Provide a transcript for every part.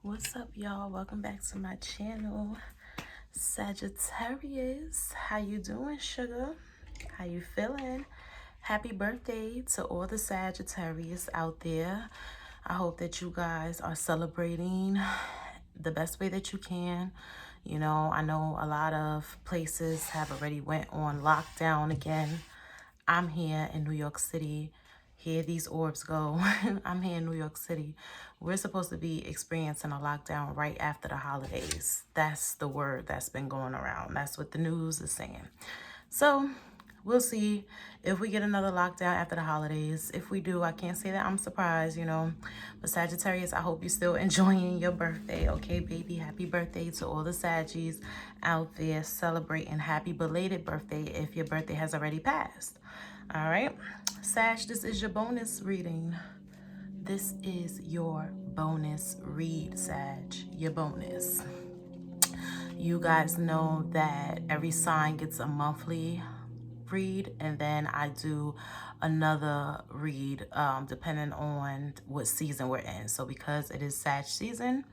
What's up, y'all? Welcome back to my channel. Sagittarius, how you doing, sugar? How you feeling? Happy birthday to all the Sagittarius out there. I hope that you guys are celebrating the best way that you can. You know, I know a lot of places have already went on lockdown again. I'm here in New York City. Here these orbs go. I'm here in New York City. We're supposed to be experiencing a lockdown right after the holidays. That's the word that's been going around. That's what the news is saying. So we'll see if we get another lockdown after the holidays. If we do, I can't say that I'm surprised, you know. But Sagittarius, I hope you're still enjoying your birthday. Okay, baby? Happy birthday to all the Saggies out there celebrating. Happy belated birthday if your birthday has already passed. All right, Sag, this is your bonus reading. This is your bonus read, Sag. Your bonus. You guys know that every sign gets a monthly read, and then I do another read depending on what season we're in. So because it is Sag season,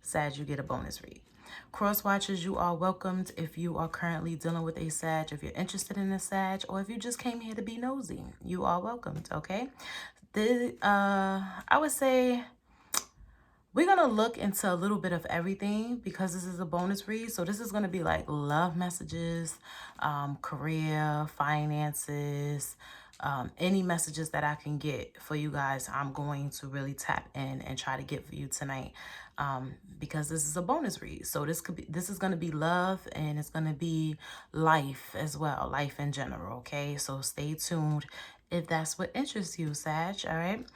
Sag, you get a bonus read. Cross watchers, you are welcomed if you are currently dealing with a Sag, if you're interested in a Sag, or if you just came here to be nosy. You are welcomed, okay? I would say we're going to look into a little bit of everything because this is a bonus read. So this is going to be like love messages, career, finances, any messages that I can get for you guys. I'm going to really tap in and try to get for you tonight because this is a bonus read. So this is going to be love, and it's going to be life as well, life in general. Okay, so stay tuned if that's what interests you, Sag. All right.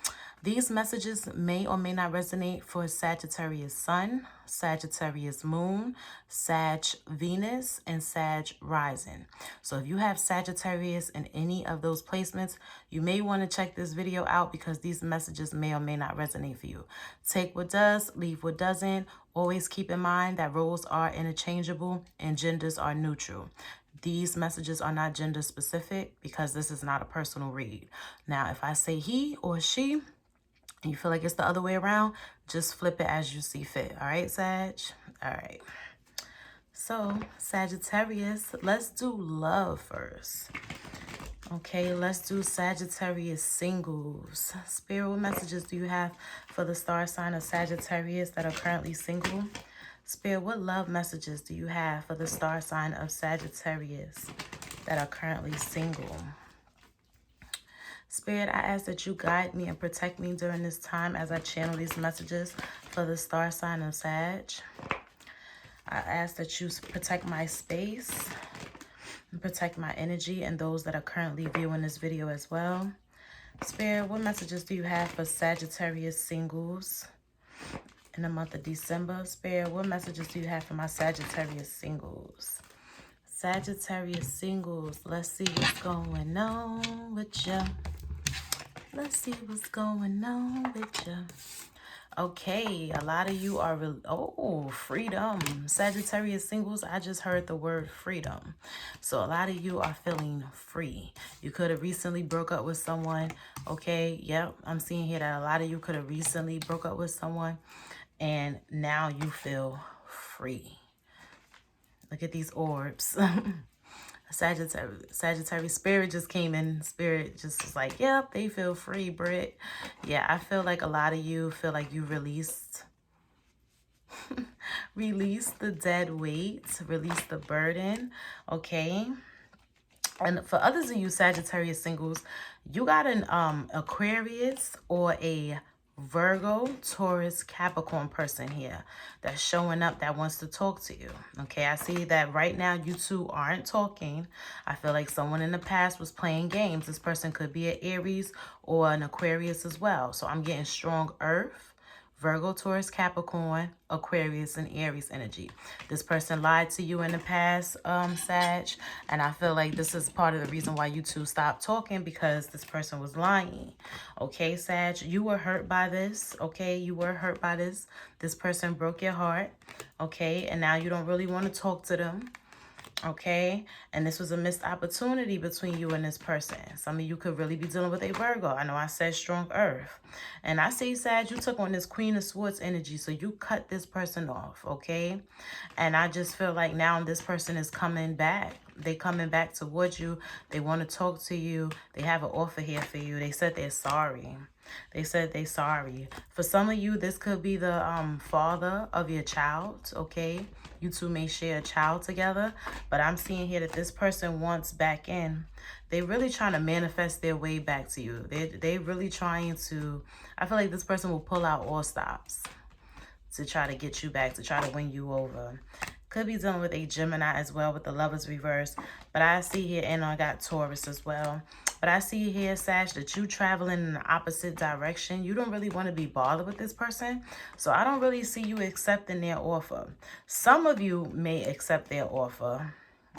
These messages may or may not resonate for Sagittarius Sun, Sagittarius Moon, Sag Venus, and Sag Rising. So if you have Sagittarius in any of those placements, you may want to check this video out because these messages may or may not resonate for you. Take what does, leave what doesn't. Always keep in mind that roles are interchangeable and genders are neutral. These messages are not gender specific because this is not a personal read. Now, if I say he or she, and you feel like it's the other way around, just flip it as you see fit. All right, Sag? All right. So, Sagittarius, let's do love first. Okay, let's do Sagittarius singles. Spirit, what messages do you have for the star sign of Sagittarius that are currently single? Spirit, what love messages do you have for the star sign of Sagittarius that are currently single? Spirit, I ask that you guide me and protect me during this time as I channel these messages for the star sign of Sag. I ask that you protect my space and protect my energy and those that are currently viewing this video as well. Spirit, what messages do you have for Sagittarius singles in the month of December? Spirit, what messages do you have for my Sagittarius singles? Sagittarius singles, let's see what's going on with you. Let's see what's going on with you. Okay, a lot of you are freedom. Sagittarius singles, I just heard the word freedom. So a lot of you are feeling free. You could have recently broke up with someone. Okay, yep, I'm seeing here that a lot of you could have recently broke up with someone and now you feel free. Look at these orbs. Sagittarius spirit just came in. Spirit just was like, yep, they feel free, Britt. Yeah, I feel like a lot of you feel like you released the dead weight, release the burden, okay? And for others of you Sagittarius singles, you got an Aquarius or a Virgo, Taurus, Capricorn person here that's showing up that wants to talk to you. Okay, I see that right now you two aren't talking. I feel like someone in the past was playing games. This person could be an Aries or an Aquarius as well. So I'm getting strong Earth, Virgo, Taurus, Capricorn, Aquarius, and Aries energy. This person lied to you in the past, Sag, and I feel like this is part of the reason why you two stopped talking, because this person was lying. Okay, Sag, you were hurt by this. Okay, you were hurt by this. This person broke your heart. Okay, and now you don't really want to talk to them. Okay, and this was a missed opportunity between you and this person. Some of you could really be dealing with a Virgo. I know I said strong earth. And I see, Sag, you took on this Queen of Swords energy, so you cut this person off, okay? And I just feel like now this person is coming back. They coming back towards you. They want to talk to you. They have an offer here for you. They said they're sorry. They said they're sorry. For some of you, this could be the father of your child, okay? You two may share a child together, but I'm seeing here that this person wants back in. They're really trying to manifest their way back to you. They really trying to, I feel like this person will pull out all stops to try to get you back, to try to win you over. Could be dealing with a Gemini as well with the Lovers reverse. But I see here, and I got Taurus as well. But I see here, Sag, that you traveling in the opposite direction. You don't really want to be bothered with this person. So I don't really see you accepting their offer. Some of you may accept their offer.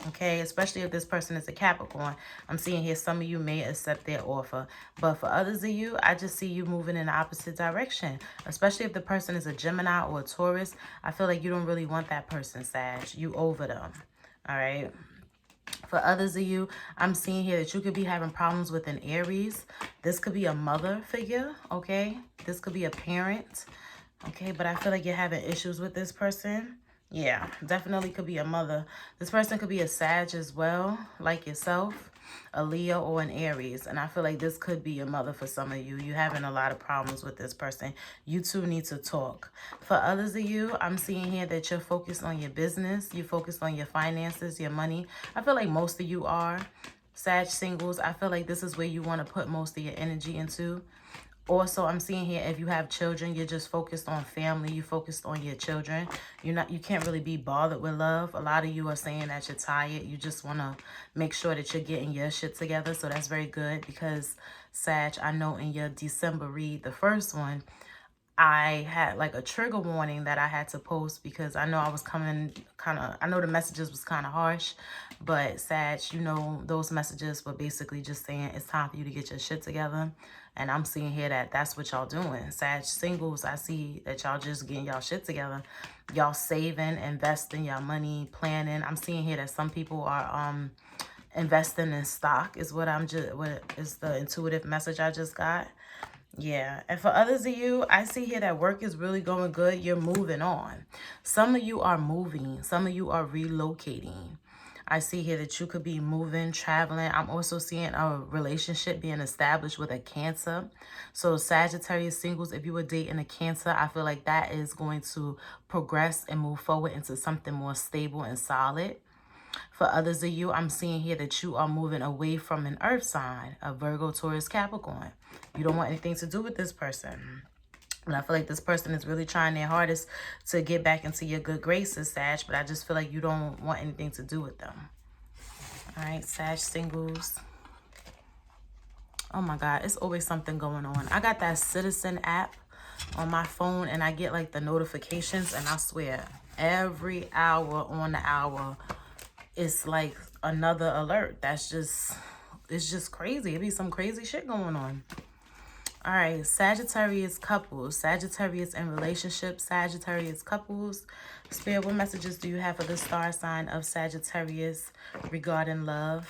Okay, especially if this person is a Capricorn. I'm seeing here some of you may accept their offer. But for others of you, I just see you moving in the opposite direction. Especially if the person is a Gemini or a Taurus. I feel like you don't really want that person, Sag. You over them. All right. For others of you, I'm seeing here that you could be having problems with an Aries. This could be a mother figure, okay? This could be a parent, okay? But I feel like you're having issues with this person. Yeah, definitely could be a mother. This person could be a Sag as well, like yourself, a Leo or an Aries. And I feel like this could be a mother for some of you. You're having a lot of problems with this person. You two need to talk. For others of you, I'm seeing here that you're focused on your business. You're focused on your finances, your money. I feel like most of you are. Sag singles, I feel like this is where you want to put most of your energy into. Also, I'm seeing here, if you have children, you're just focused on family. You focused on your children. You can't really be bothered with love. A lot of you are saying that you're tired. You just want to make sure that you're getting your shit together. So that's very good because, Sag, I know in your December read, the first one, I had like a trigger warning that I had to post because I know I was coming I know the messages was kind of harsh, but Sag, you know, those messages were basically just saying it's time for you to get your shit together. And I'm seeing here that that's what y'all doing. Sag singles, I see that y'all just getting y'all shit together. Y'all saving, investing y'all money, planning. I'm seeing here that some people are investing in stock is what is the intuitive message I just got. Yeah, and for others of you, I see here that work is really going good. You're moving on. Some of you are moving. Some of you are relocating. I see here that you could be moving, traveling. I'm also seeing a relationship being established with a Cancer. So Sagittarius singles, if you were dating a Cancer, I feel like that is going to progress and move forward into something more stable and solid. For others of you, I'm seeing here that you are moving away from an earth sign, a Virgo, Taurus, Capricorn. You don't want anything to do with this person. And I feel like this person is really trying their hardest to get back into your good graces, Sag, but I just feel like you don't want anything to do with them. All right, Sag singles. Oh my God, it's always something going on. I got that Citizen app on my phone and I get like the notifications, and I swear every hour on the hour, it's like another alert. It's just crazy. It be some crazy shit going on. All right, Sagittarius couples, Sagittarius in relationships, Sagittarius couples. Spirit, what messages do you have for the star sign of Sagittarius regarding love?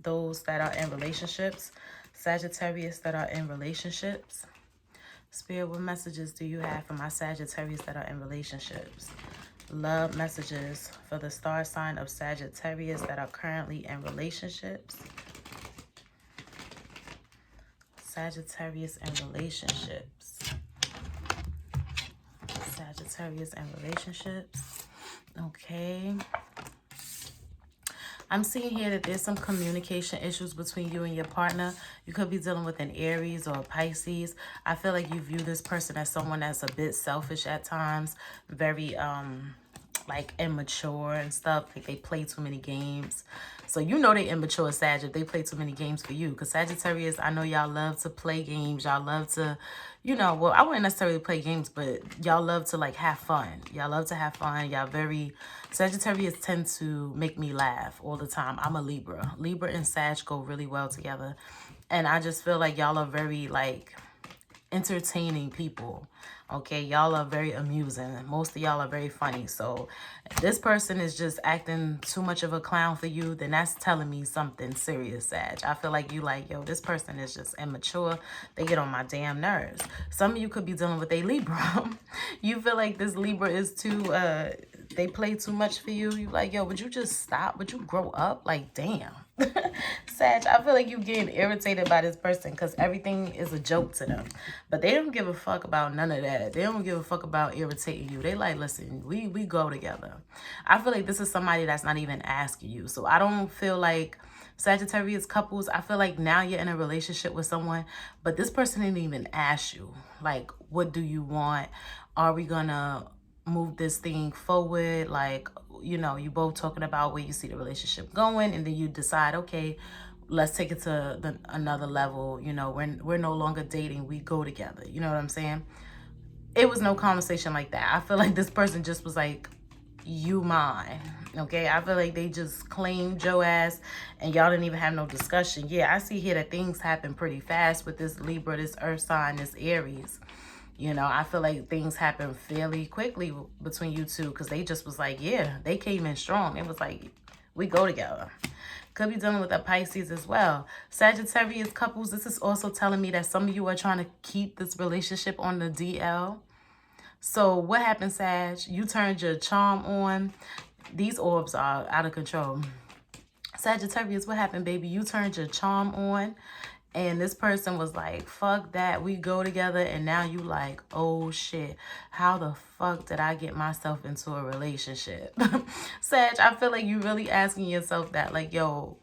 Those that are in relationships, Sagittarius that are in relationships. Spirit, what messages do you have for my Sagittarius that are in relationships? Love messages for the star sign of Sagittarius that are currently in relationships. Sagittarius and relationships. Sagittarius and relationships. Okay. I'm seeing here that there's some communication issues between you and your partner. You could be dealing with an Aries or a Pisces. I feel like you view this person as someone that's a bit selfish at times. Very, like immature and stuff. Like they play too many games. So you know they immature, Sag, if they play too many games for you. Because Sagittarius, I know y'all love to play games. Y'all love to, you know, well, I wouldn't necessarily play games, but y'all love to like have fun. Y'all love to have fun. Y'all very, Sagittarius tend to make me laugh all the time. I'm a Libra. Libra and Sag go really well together. And I just feel like y'all are very like entertaining people. Okay, y'all are very amusing. Most of y'all are very funny. So if this person is just acting too much of a clown for you, then that's telling me something serious, Sag. I feel like you like, yo, this person is just immature. They get on my damn nerves. Some of you could be dealing with a Libra. You feel like this Libra is too, they play too much for you. You like, yo, would you just stop? Would you grow up? Like, damn. Sag, I feel like you getting irritated by this person because everything is a joke to them. But they don't give a fuck about none of that. They don't give a fuck about irritating you. They like, listen, we go together. I feel like this is somebody that's not even asking you. So I don't feel like Sagittarius couples, I feel like now you're in a relationship with someone, but this person didn't even ask you. Like, what do you want? Are we gonna move this thing forward? Like, you know, you both talking about where you see the relationship going, and then you decide, okay, let's take it to another level. You know, we're no longer dating, we go together. You know what I'm saying? It was no conversation like that. I feel like this person just was like, you mine. Okay, I feel like they just claimed your ass and y'all didn't even have no discussion. Yeah, I see here that things happen pretty fast with this Libra, this earth sign, this Aries. You know, I feel like things happen fairly quickly between you two because they just was like, yeah, they came in strong. It was like, we go together. Could be dealing with a Pisces as well. Sagittarius couples, this is also telling me that some of you are trying to keep this relationship on the DL. So what happened, Sag? You turned your charm on. These orbs are out of control. Sagittarius, what happened, baby? You turned your charm on. And this person was like, fuck that, we go together. And now you like, oh shit, how the fuck did I get myself into a relationship? Sag, I feel like you really asking yourself that, like, yo,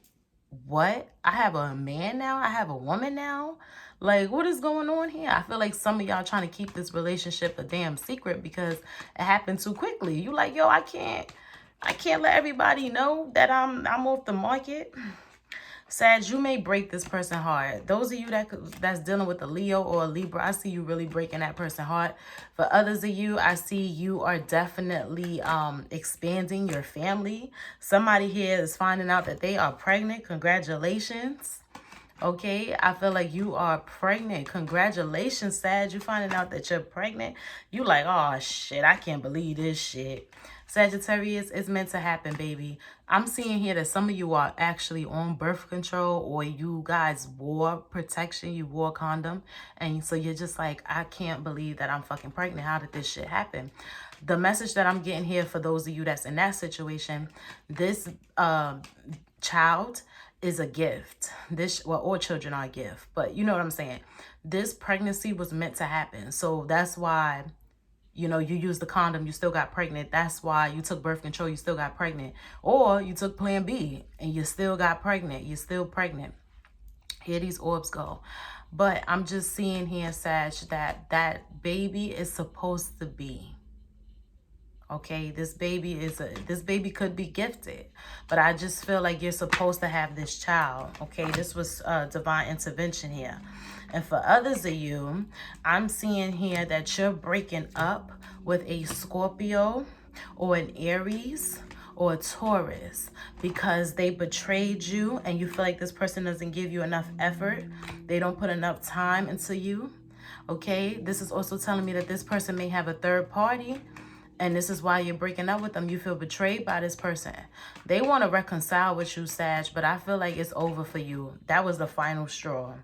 what? I have a man now? I have a woman now? Like, what is going on here? I feel like some of y'all trying to keep this relationship a damn secret because it happened too quickly. You like, yo, I can't let everybody know that I'm off the market. Sag, you may break this person heart. Those of you that's dealing with a Leo or a Libra, I see you really breaking that person heart. For others of you, I see you are definitely expanding your family. Somebody here is finding out that they are pregnant. Congratulations. Okay, I feel like you are pregnant. Congratulations, Sag. You finding out that you're pregnant. You like, oh shit, I can't believe this shit. Sagittarius, it's meant to happen, baby. I'm seeing here that some of you are actually on birth control, or you guys wore protection, you wore condom. And so you're just like, I can't believe that I'm fucking pregnant. How did this shit happen? The message that I'm getting here for those of you that's in that situation, this child is a gift. This, well, all children are a gift, but you know what I'm saying? This pregnancy was meant to happen. So that's why, you know, you used the condom, you still got pregnant. That's why you took birth control, you still got pregnant. Or you took plan B and you still got pregnant. You're still pregnant. Here these orbs go. But I'm just seeing here, Sag, that baby is supposed to be. Okay, this baby could be gifted, but I just feel like you're supposed to have this child. Okay, this was divine intervention here. And for others of you, I'm seeing here that you're breaking up with a Scorpio or an Aries or a Taurus because they betrayed you and you feel like this person doesn't give you enough effort. They don't put enough time into you. Okay, this is also telling me that this person may have a third party. And this is why you're breaking up with them. You feel betrayed by this person. They want to reconcile with you, Sag, but I feel like it's over for you. That was the final straw.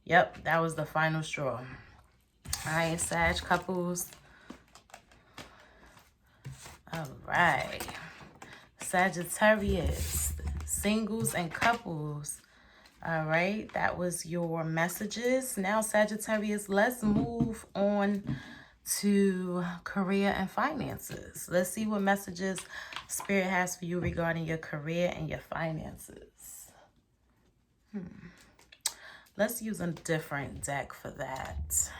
Yep, that was the final straw. All right, Sag couples. All right. Sagittarius, singles and couples. All right, that was your messages. Now, Sagittarius, let's move on to career and finances. Let's see what messages Spirit has for you regarding your career and your finances. Let's use a different deck for that.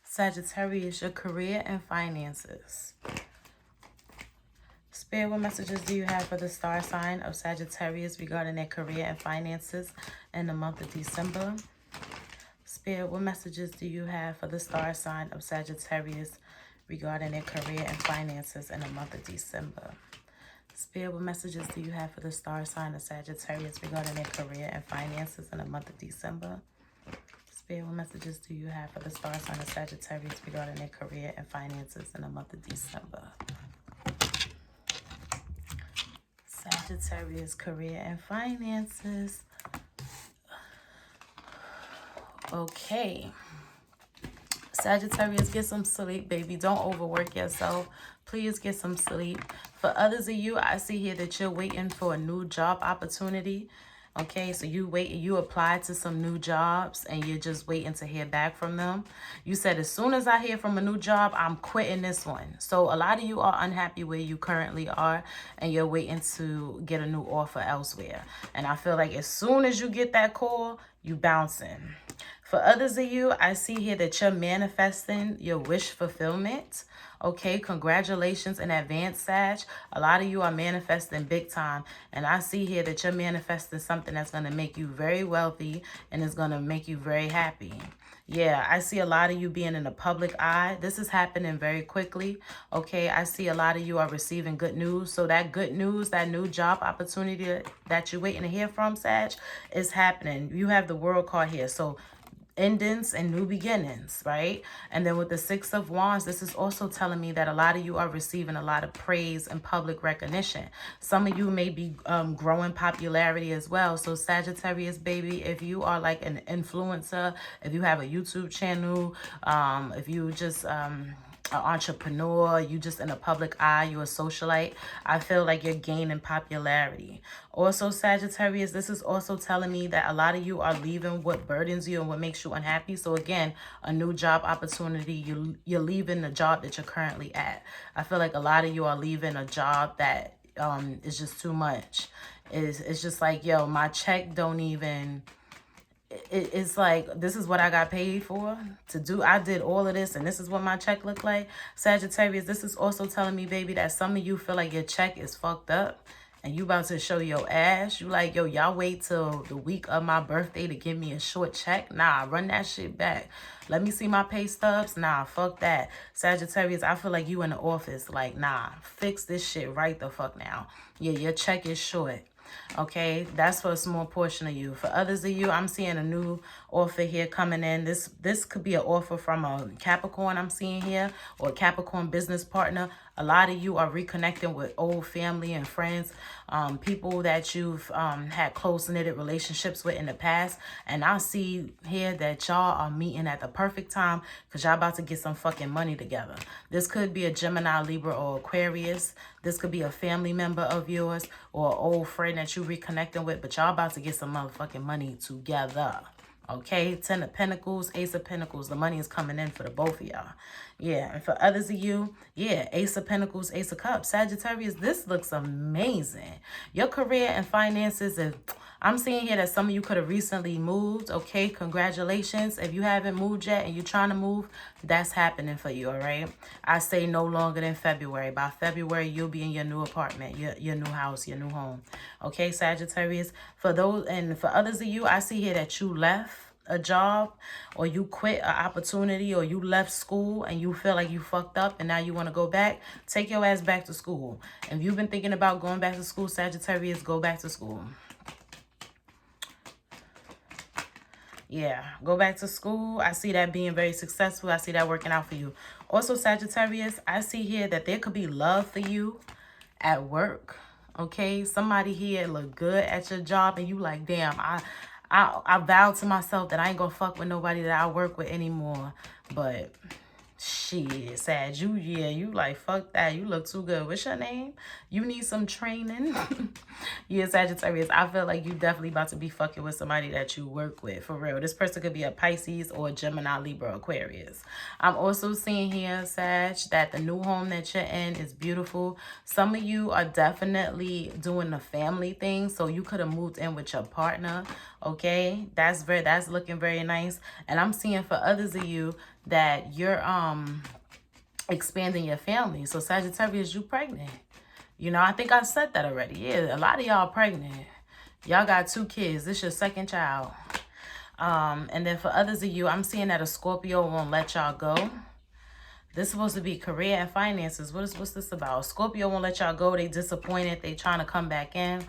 Sagittarius, your career and finances. Spirit, what messages do you have for the star sign of Sagittarius regarding their career and finances in the month of December? Spirit, what messages do you have for the star sign of Sagittarius regarding their career and finances in the month of December? Spirit, what messages do you have for the star sign of Sagittarius regarding their career and finances in the month of December? Spirit, what messages do you have for the star sign of Sagittarius regarding their career and finances in the month of December? Sagittarius, career and finances. Okay. Sagittarius, get some sleep, baby. Don't overwork yourself. Please get some sleep. For others of you, I see here that you're waiting for a new job opportunity. Okay, so you applied to some new jobs and you're just waiting to hear back from them. You said, as soon as I hear from a new job, I'm quitting this one. So a lot of you are unhappy where you currently are and you're waiting to get a new offer elsewhere. And I feel like as soon as you get that call, you bouncing. For others of you, I see here that you're manifesting your wish fulfillment. Okay, congratulations in advance, Sag. A lot of you are manifesting big time. And I see here that you're manifesting something that's going to make you very wealthy and is going to make you very happy. Yeah, I see a lot of you being in the public eye. This is happening very quickly. Okay, I see a lot of you are receiving good news. So that good news, that new job opportunity that you're waiting to hear from, Sag, is happening. You have the World card here. So endings and new beginnings, right? And then with the Six of Wands, this is also telling me that a lot of you are receiving a lot of praise and public recognition. Some of you may be growing popularity as well. So Sagittarius, baby, if you are like an influencer, if you have a YouTube channel, if you just an entrepreneur, you just in a public eye, you're a socialite, I feel like you're gaining popularity. Also, Sagittarius, this is also telling me that a lot of you are leaving what burdens you and what makes you unhappy. So again, a new job opportunity, you're leaving the job that you're currently at. I feel like a lot of you are leaving a job that is just too much. It's just like, yo, my check don't even... It's like, this is what I got paid for to do. I did all of this and this is what my check looked like. Sagittarius, this is also telling me, baby, that some of you feel like your check is fucked up and you about to show your ass. You like, yo, y'all wait till the week of my birthday to give me a short check. Nah, run that shit back. Let me see my pay stubs. Nah, fuck that. Sagittarius, I feel like you in the office. Like, nah, fix this shit right the fuck now. Yeah, your check is short. Okay, that's for a small portion of you. For others of you, I'm seeing a new offer here coming in. This could be an offer from a Capricorn I'm seeing here, or a Capricorn business partner. A lot of you are reconnecting with old family and friends, people that you've had close-knitted relationships with in the past. And I see here that y'all are meeting at the perfect time because y'all about to get some fucking money together. This could be a Gemini, Libra, or Aquarius. This could be a family member of yours or an old friend that you reconnecting with, but y'all about to get some motherfucking money together. Okay, 10 of Pentacles, Ace of Pentacles. The money is coming in for the both of y'all. Yeah, and for others of you, yeah, Ace of Pentacles, Ace of Cups. Sagittarius, this looks amazing. Your career and finances, I'm seeing here that some of you could have recently moved. Okay, congratulations. If you haven't moved yet and you're trying to move, that's happening for you, all right? I say no longer than February. By February, you'll be in your new apartment, your new house, your new home. Okay, Sagittarius. For those, and for others of you, I see here that you left a job or you quit an opportunity or you left school and you feel like you fucked up and now you want to go back. Take your ass back to school. If you've been thinking about going back to school, Sagittarius, go back to school. Yeah, go back to school. I see that being very successful. I see that working out for you. Also, Sagittarius, I see here that there could be love for you at work. Okay, somebody here look good at your job and you like, damn, I vowed to myself that I ain't gonna fuck with nobody that I work with anymore. But shit, Sag, you like, fuck that. You look too good. What's your name? You need some training. Yeah, Sagittarius, I feel like you definitely about to be fucking with somebody that you work with, for real. This person could be a Pisces or a Gemini, Libra, Aquarius. I'm also seeing here, Sag, that the new home that you're in is beautiful. Some of you are definitely doing the family thing, so you could have moved in with your partner. Okay, that's looking very nice. And I'm seeing for others of you that you're expanding your family. So Sagittarius, you pregnant. You know, I think I said that already. Yeah, a lot of y'all pregnant. Y'all got 2 kids. This is your 2nd child. And then for others of you, I'm seeing that a Scorpio won't let y'all go. This is supposed to be career and finances. What's this about? Scorpio won't let y'all go. They disappointed. They trying to come back in.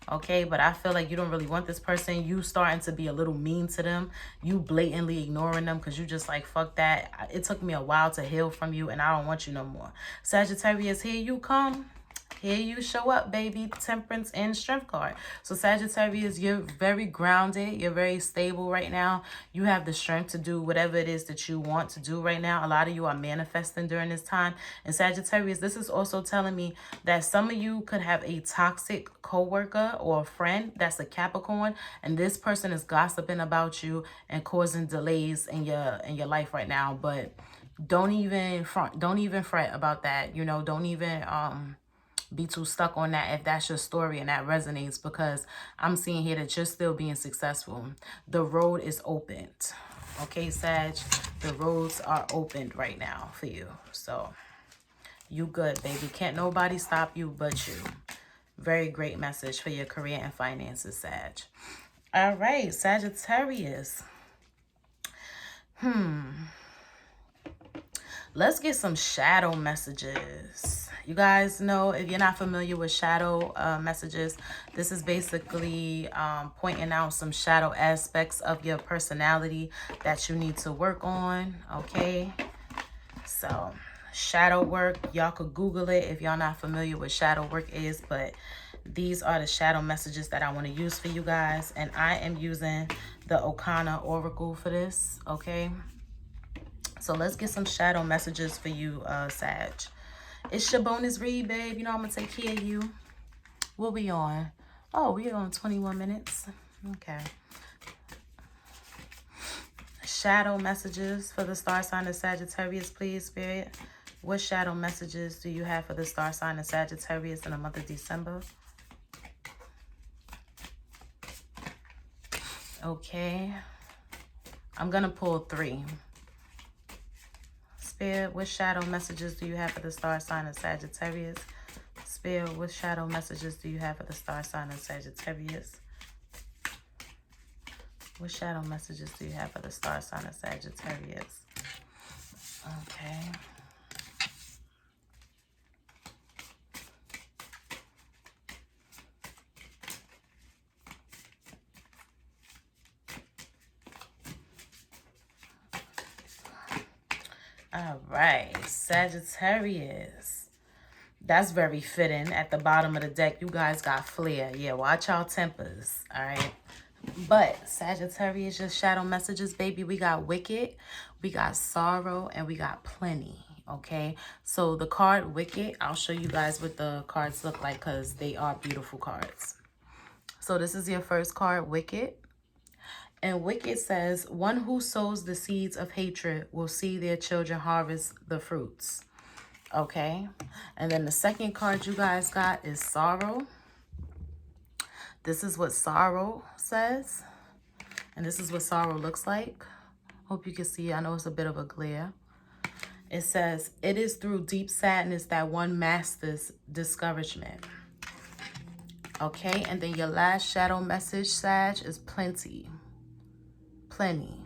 Okay, but I feel like you don't really want this person. You starting to be a little mean to them. You blatantly ignoring them because you just like, fuck that. It took me a while to heal from you and I don't want you no more. Sagittarius, here you come. Here you show up, baby. Temperance and strength card. So Sagittarius, you're very grounded. You're very stable right now. You have the strength to do whatever it is that you want to do right now. A lot of you are manifesting during this time. And Sagittarius, this is also telling me that some of you could have a toxic coworker or a friend that's a Capricorn, and this person is gossiping about you and causing delays in your life right now. But don't even fret about that. You know, don't even be too stuck on that if that's your story and that resonates, because I'm seeing here that you're still being successful. The road is opened. Okay, Sag, the roads are opened right now for you. So you good, baby. Can't nobody stop you but you. Very great message for your career and finances, Sag. All right, Sagittarius. Let's get some shadow messages. You guys know, if you're not familiar with shadow messages, this is basically pointing out some shadow aspects of your personality that you need to work on, okay? So, shadow work, y'all could Google it if y'all not familiar with shadow work is, but these are the shadow messages that I want to use for you guys, and I am using the Okana Oracle for this, okay? So let's get some shadow messages for you, Sag. It's your bonus read, babe. You know I'm going to take care of you. What we on? Oh, we're on 21 minutes. Okay. Shadow messages for the star sign of Sagittarius, please, Spirit. What shadow messages do you have for the star sign of Sagittarius in the month of December? Okay. I'm going to pull 3. Spirit, what shadow messages do you have for the star sign of Sagittarius? Spirit, what shadow messages do you have for the star sign of Sagittarius? What shadow messages do you have for the star sign of Sagittarius? Okay. All right, Sagittarius. That's very fitting. At the bottom of the deck, you guys got flair. Yeah, watch y'all tempers, all right? But Sagittarius, just shadow messages, baby. We got Wicked, we got Sorrow, and we got Plenty, okay? So the card Wicked, I'll show you guys what the cards look like because they are beautiful cards. So this is your first card, Wicked. And Wicked says, one who sows the seeds of hatred will see their children harvest the fruits. Okay. And then the second card you guys got is Sorrow. This is what Sorrow says. And this is what sorrow looks like. Hope you can see. I know it's a bit of a glare. It says, it is through deep sadness that one masters discouragement. Okay. And then your last shadow message, Sag, is Plenty. Plenty.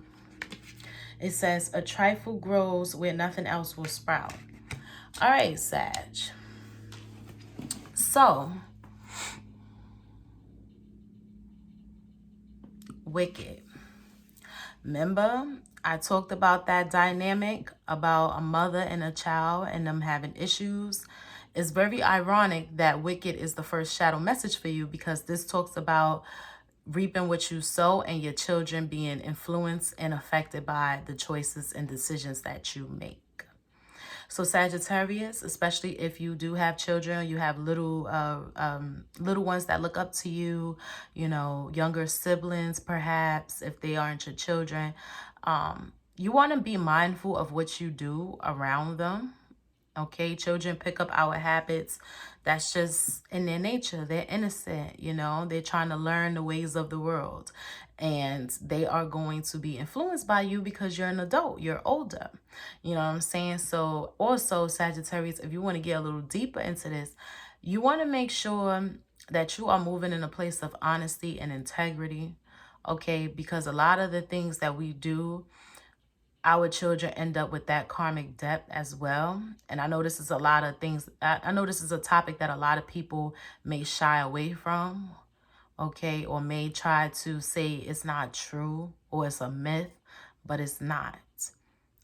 It says, a trifle grows where nothing else will sprout. All right, Sag. So, Wicked. Remember, I talked about that dynamic about a mother and a child and them having issues. It's very ironic that Wicked is the first shadow message for you, because this talks about reaping what you sow and your children being influenced and affected by the choices and decisions that you make. So Sagittarius, especially if you do have children, you have little ones that look up to you, you know, younger siblings, perhaps, if they aren't your children, you want to be mindful of what you do around them. Okay, children pick up our habits. That's just in their nature. They're innocent, you know. They're trying to learn the ways of the world. And they are going to be influenced by you because you're an adult. You're older. You know what I'm saying? So also, Sagittarius, if you want to get a little deeper into this, you want to make sure that you are moving in a place of honesty and integrity. Okay, because a lot of the things that we do, our children end up with that karmic debt as well. And I know this is a lot of things. I know this is a topic that a lot of people may shy away from. okay, or may try to say it's not true or it's a myth, but it's not.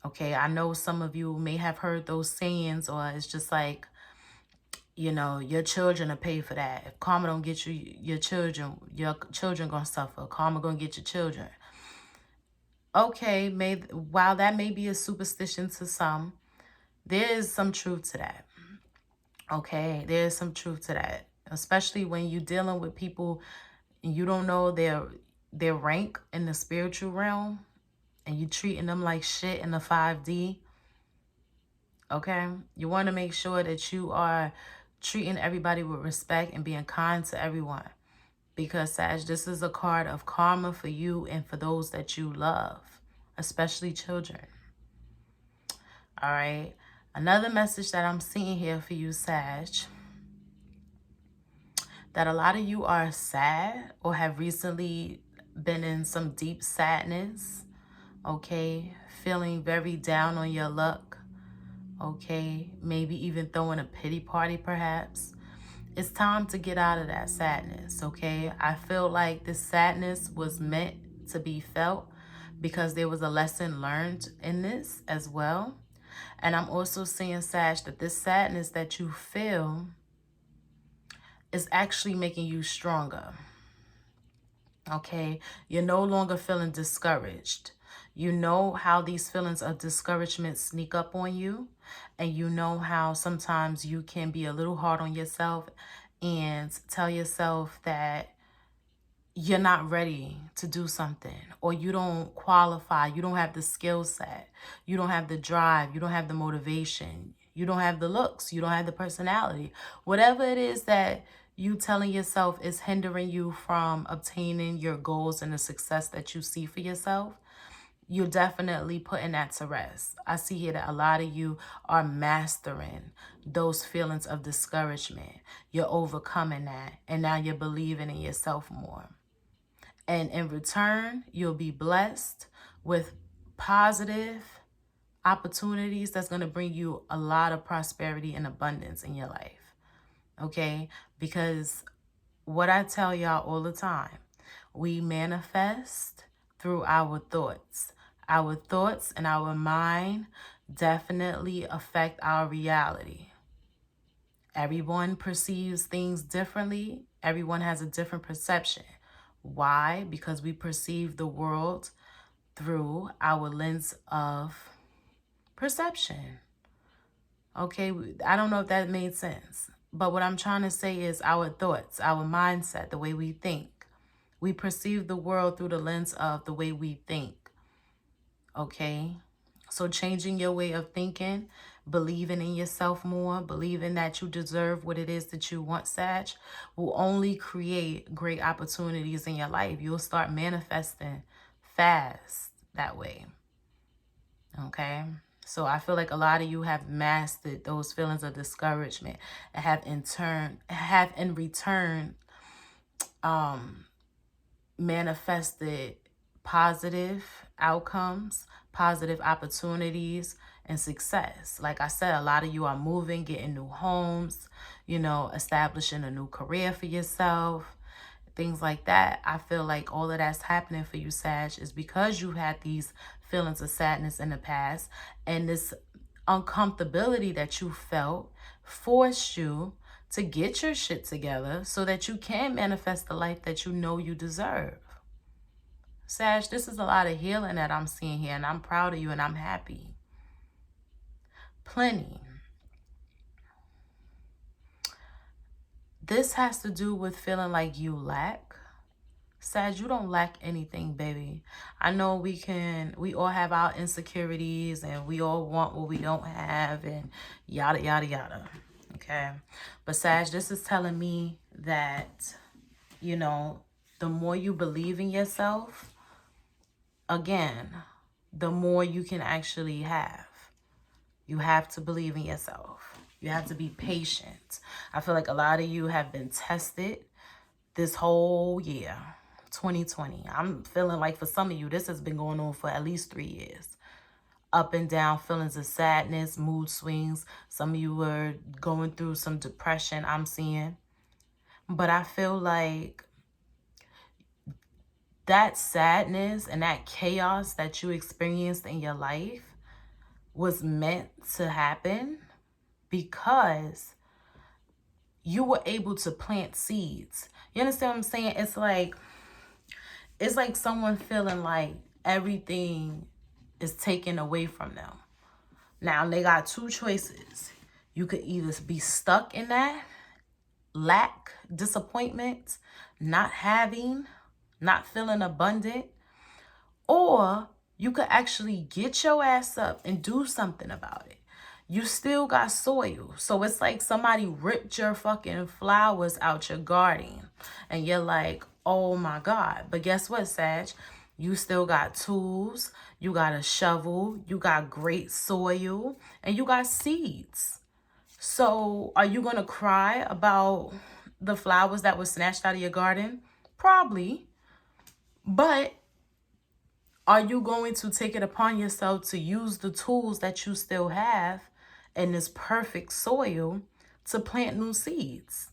Okay, I know some of you may have heard those sayings, or it's just like, you know, your children will pay for that. If karma don't get you, your children gonna suffer. Karma gonna get your children. Okay, while that may be a superstition to some, there is some truth to that. Okay, there is some truth to that, especially when you're dealing with people and you don't know their rank in the spiritual realm, and you treating them like shit in the 5D. Okay, you want to make sure that you are treating everybody with respect and being kind to everyone, because Sag, this is a card of karma for you and for those that you love, especially children. All right, another message that I'm seeing here for you, Sag, that a lot of you are sad or have recently been in some deep sadness. Okay, feeling very down on your luck. Okay, maybe even throwing a pity party perhaps. It's time to get out of that sadness, okay? I feel like this sadness was meant to be felt because there was a lesson learned in this as well. And I'm also seeing, Sag, that this sadness that you feel is actually making you stronger, okay? You're no longer feeling discouraged. You know how these feelings of discouragement sneak up on you, and you know how sometimes you can be a little hard on yourself and tell yourself that you're not ready to do something, or you don't qualify, you don't have the skill set, you don't have the drive, you don't have the motivation, you don't have the looks, you don't have the personality. Whatever it is that you telling yourself is hindering you from obtaining your goals and the success that you see for yourself, you're definitely putting that to rest. I see here that a lot of you are mastering those feelings of discouragement. You're overcoming that, and now you're believing in yourself more. And in return, you'll be blessed with positive opportunities that's going to bring you a lot of prosperity and abundance in your life. Okay? Because what I tell y'all all the time, we manifest through our thoughts. Our thoughts and our mind definitely affect our reality. Everyone perceives things differently. Everyone has a different perception. Why? Because we perceive the world through our lens of perception. Okay, I don't know if that made sense. But what I'm trying to say is our thoughts, our mindset, the way we think. We perceive the world through the lens of the way we think. Okay? So changing your way of thinking, believing in yourself more, believing that you deserve what it is that you want, Sag, will only create great opportunities in your life. You'll start manifesting fast that way. Okay? So I feel like a lot of you have mastered those feelings of discouragement and have in return manifested positive outcomes, positive opportunities, and success. Like I said, a lot of you are moving, getting new homes, you know, establishing a new career for yourself, things like that. I feel like all of that's happening for you, Sag, is because you had these feelings of sadness in the past, and this uncomfortability that you felt forced you to get your shit together so that you can manifest the life that you know you deserve. Sag, this is a lot of healing that I'm seeing here, and I'm proud of you, and I'm happy. Plenty. This has to do with feeling like you lack. Sag, you don't lack anything, baby. I know we all have our insecurities, and we all want what we don't have, and yada, yada, yada. Okay? But Sag, this is telling me that, you know, the more you believe in yourself, again, the more you can actually have. You have to believe in yourself. You have to be patient. I feel like a lot of you have been tested this whole year, 2020. I'm feeling like for some of you, this has been going on for at least 3 years. Up and down feelings of sadness, mood swings. Some of you were going through some depression, I'm seeing. But I feel like that sadness and that chaos that you experienced in your life was meant to happen because you were able to plant seeds. You understand what I'm saying? It's like someone feeling like everything is taken away from them. Now they got two choices. You could either be stuck in that lack, disappointment, not having, not feeling abundant, or you could actually get your ass up and do something about it. You still got soil. So it's like somebody ripped your fucking flowers out your garden. And you're like, oh my God. But guess what, Sag? You still got tools. You got a shovel. You got great soil. And you got seeds. So are you going to cry about the flowers that were snatched out of your garden? Probably. But are you going to take it upon yourself to use the tools that you still have in this perfect soil to plant new seeds?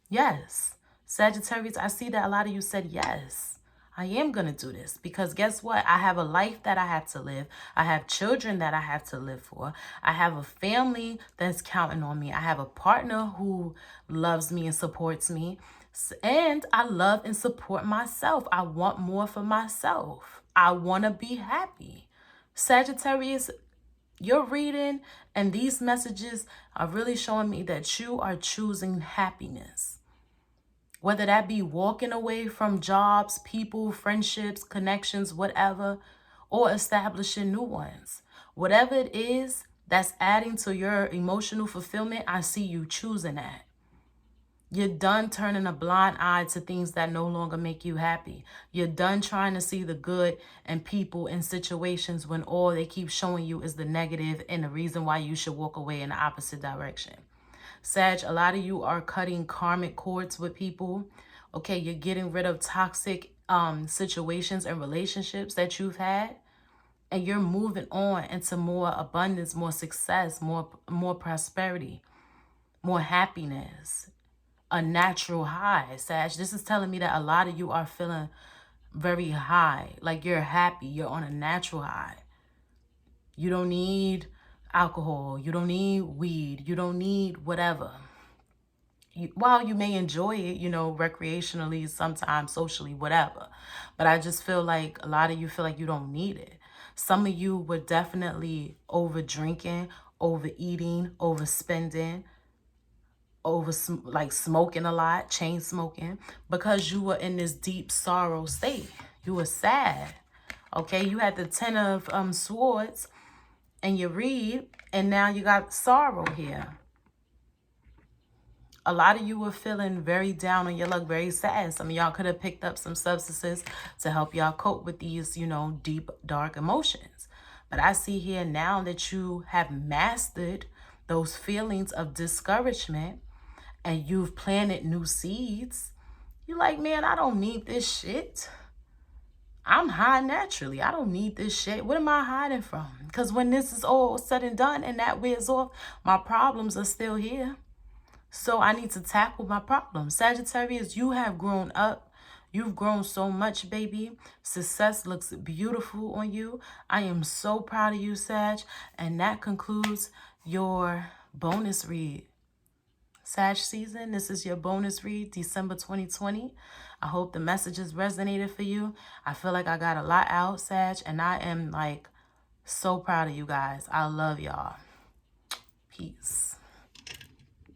Yes. Sagittarius, I see that a lot of you said yes. I am going to do this because guess what? I have a life that I have to live. I have children that I have to live for. I have a family that's counting on me. I have a partner who loves me and supports me. And I love and support myself. I want more for myself. I want to be happy. Sagittarius, your reading and these messages are really showing me that you are choosing happiness. Whether that be walking away from jobs, people, friendships, connections, whatever, or establishing new ones. Whatever it is that's adding to your emotional fulfillment, I see you choosing that. You're done turning a blind eye to things that no longer make you happy. You're done trying to see the good in people and situations when all they keep showing you is the negative and the reason why you should walk away in the opposite direction. Sag, a lot of you are cutting karmic cords with people. Okay, you're getting rid of toxic situations and relationships that you've had. And you're moving on into more abundance, more success, more prosperity, more happiness, a natural high. Sag, this is telling me that a lot of you are feeling very high. Like you're happy. You're on a natural high. You don't need alcohol, you don't need weed, you don't need whatever. While you may enjoy it, you know, recreationally, sometimes socially, whatever. But I just feel like a lot of you feel like you don't need it. Some of you were definitely over drinking, overeating, overspending, like smoking a lot, chain smoking, because you were in this deep sorrow state. You were sad. Okay, you had the 10 of swords and you read, and now you got sorrow here. A lot of you were feeling very down on your luck, very sad. Some of y'all could have picked up some substances to help y'all cope with these, you know, deep, dark emotions. But I see here now that you have mastered those feelings of discouragement and you've planted new seeds. You're like, man, I don't need this shit. I'm high naturally. I don't need this shit. What am I hiding from? Because when this is all said and done and that wears off, my problems are still here. So I need to tackle my problems. Sagittarius, you have grown up. You've grown so much, baby. Success looks beautiful on you. I am so proud of you, Sag. And that concludes your bonus read. Sag season, this is your bonus read, December 2020. I hope the messages resonated for you. I feel like I got a lot out, Sag, and I am like so proud of you guys. I love y'all. Peace.